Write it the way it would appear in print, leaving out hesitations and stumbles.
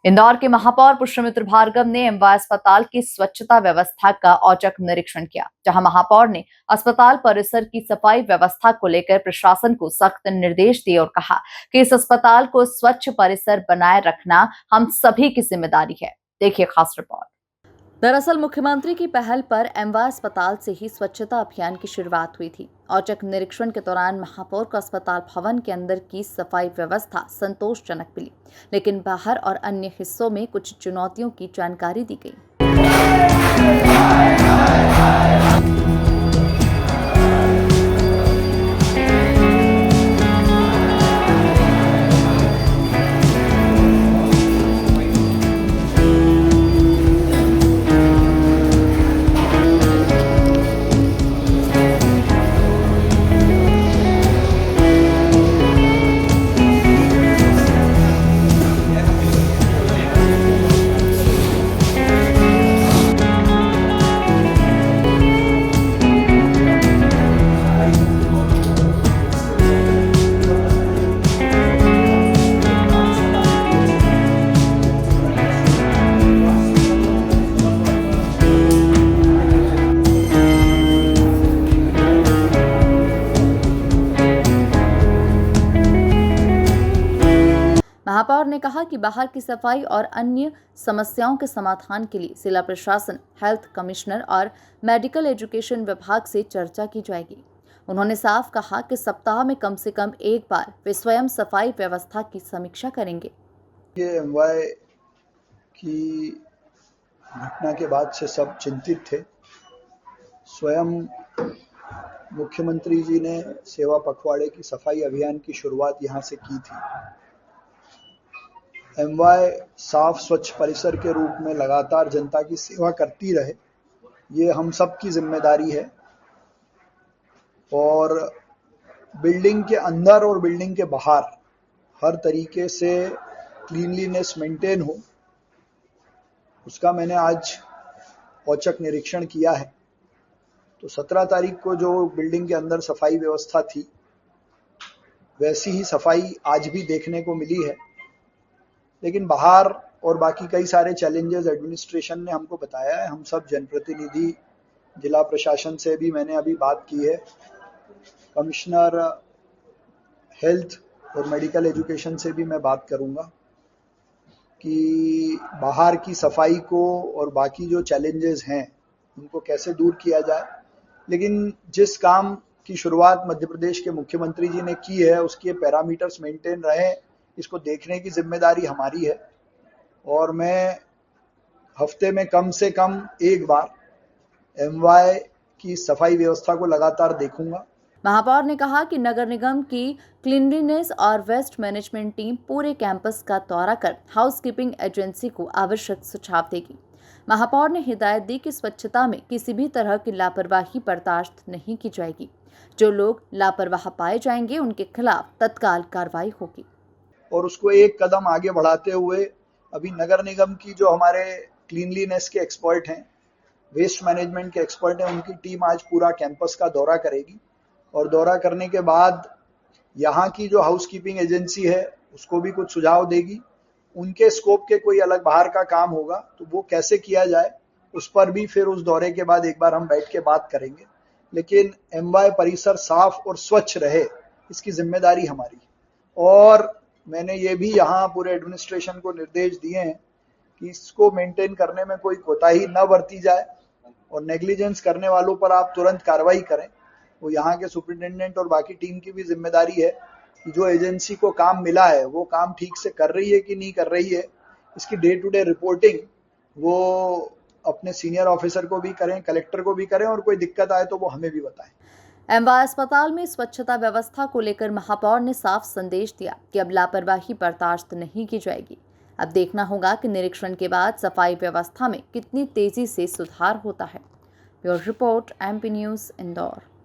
इंदौर के महापौर पुष्यमित्र भार्गव ने एमवाय अस्पताल की स्वच्छता व्यवस्था का औचक निरीक्षण किया, जहां महापौर ने अस्पताल परिसर की सफाई व्यवस्था को लेकर प्रशासन को सख्त निर्देश दिए और कहा कि इस अस्पताल को स्वच्छ परिसर बनाए रखना हम सभी की जिम्मेदारी है। देखिए खास रिपोर्ट। दरअसल मुख्यमंत्री की पहल पर एमवाय अस्पताल से ही स्वच्छता अभियान की शुरुआत हुई थी। औचक निरीक्षण के दौरान महापौर को अस्पताल भवन के अंदर की सफाई व्यवस्था संतोषजनक मिली, लेकिन बाहर और अन्य हिस्सों में कुछ चुनौतियों की जानकारी दी गई। महापौर ने कहा कि बाहर की सफाई और अन्य समस्याओं के समाधान के लिए जिला प्रशासन, हेल्थ कमिश्नर और मेडिकल एजुकेशन विभाग से चर्चा की जाएगी। उन्होंने साफ कहा कि सप्ताह में कम से कम एक बार वे स्वयं सफाई व्यवस्था की समीक्षा करेंगे। ये एमवाय की घटना के बाद से सब चिंतित थे। स्वयं मुख्यमंत्री जी ने सेवा पखवाड़े की सफाई अभियान की शुरुआत यहाँ से की थी। एमवाय साफ स्वच्छ परिसर के रूप में लगातार जनता की सेवा करती रहे, ये हम सब की जिम्मेदारी है। और बिल्डिंग के अंदर और बिल्डिंग के बाहर हर तरीके से क्लीनलीनेस मेंटेन हो, उसका मैंने आज औचक निरीक्षण किया है। तो 17 तारीख को जो बिल्डिंग के अंदर सफाई व्यवस्था थी, वैसी ही सफाई आज भी देखने को मिली है। लेकिन बाहर और बाकी कई सारे चैलेंजेस एडमिनिस्ट्रेशन ने हमको बताया है। हम सब जनप्रतिनिधि, जिला प्रशासन से भी मैंने अभी बात की है, कमिश्नर हेल्थ और मेडिकल एजुकेशन से भी मैं बात करूंगा कि बाहर की सफाई को और बाकी जो चैलेंजेस हैं उनको कैसे दूर किया जाए। लेकिन जिस काम की शुरुआत मध्य प्रदेश के मुख्यमंत्री जी ने की है, उसके पैरामीटर्स मेंटेन रहे, इसको देखने की जिम्मेदारी हमारी है। और मैं हफ्ते में कम से कम एक बार एमवाय की सफाई व्यवस्था को लगातार देखूंगा। महापौर ने कहा कि नगर निगम की क्लीनलीनेस और वेस्ट मैनेजमेंट टीम पूरे कैंपस का दौरा कर हाउसकीपिंग एजेंसी को आवश्यक सुझाव देगी। महापौर ने हिदायत दी कि स्वच्छता में किसी भी तरह की लापरवाही बर्दाश्त नहीं की जाएगी। जो लोग लापरवाह पाए जाएंगे उनके खिलाफ तत्काल कार्रवाई होगी। और उसको एक कदम आगे बढ़ाते हुए अभी नगर निगम की जो हमारे क्लीनलीनेस के एक्सपर्ट हैं, वेस्ट मैनेजमेंट के एक्सपर्ट हैं, उनकी टीम आज पूरा कैंपस का दौरा करेगी। और दौरा करने के बाद यहाँ की जो हाउसकीपिंग एजेंसी है उसको भी कुछ सुझाव देगी। उनके स्कोप के कोई अलग बाहर का काम होगा तो वो कैसे किया जाए, उस पर भी फिर उस दौरे के बाद एक बार हम बैठ के बात करेंगे। लेकिन एमवाय परिसर साफ और स्वच्छ रहे, इसकी जिम्मेदारी हमारी। और मैंने ये भी यहाँ पूरे एडमिनिस्ट्रेशन को निर्देश दिए हैं कि इसको मेंटेन करने में कोई कोताही न बरती जाए और नेग्लिजेंस करने वालों पर आप तुरंत कार्रवाई करें। वो यहाँ के सुपरिटेंडेंट और बाकी टीम की भी जिम्मेदारी है कि जो एजेंसी को काम मिला है वो काम ठीक से कर रही है कि नहीं कर रही है, इसकी डे टू डे रिपोर्टिंग वो अपने सीनियर ऑफिसर को भी करें, कलेक्टर को भी करें, और कोई दिक्कत आए तो वो हमें भी बताएं। एमवाय अस्पताल में स्वच्छता व्यवस्था को लेकर महापौर ने साफ संदेश दिया कि अब लापरवाही बर्दाश्त नहीं की जाएगी। अब देखना होगा कि निरीक्षण के बाद सफाई व्यवस्था में कितनी तेजी से सुधार होता है। Bureau report, MP news, Indore.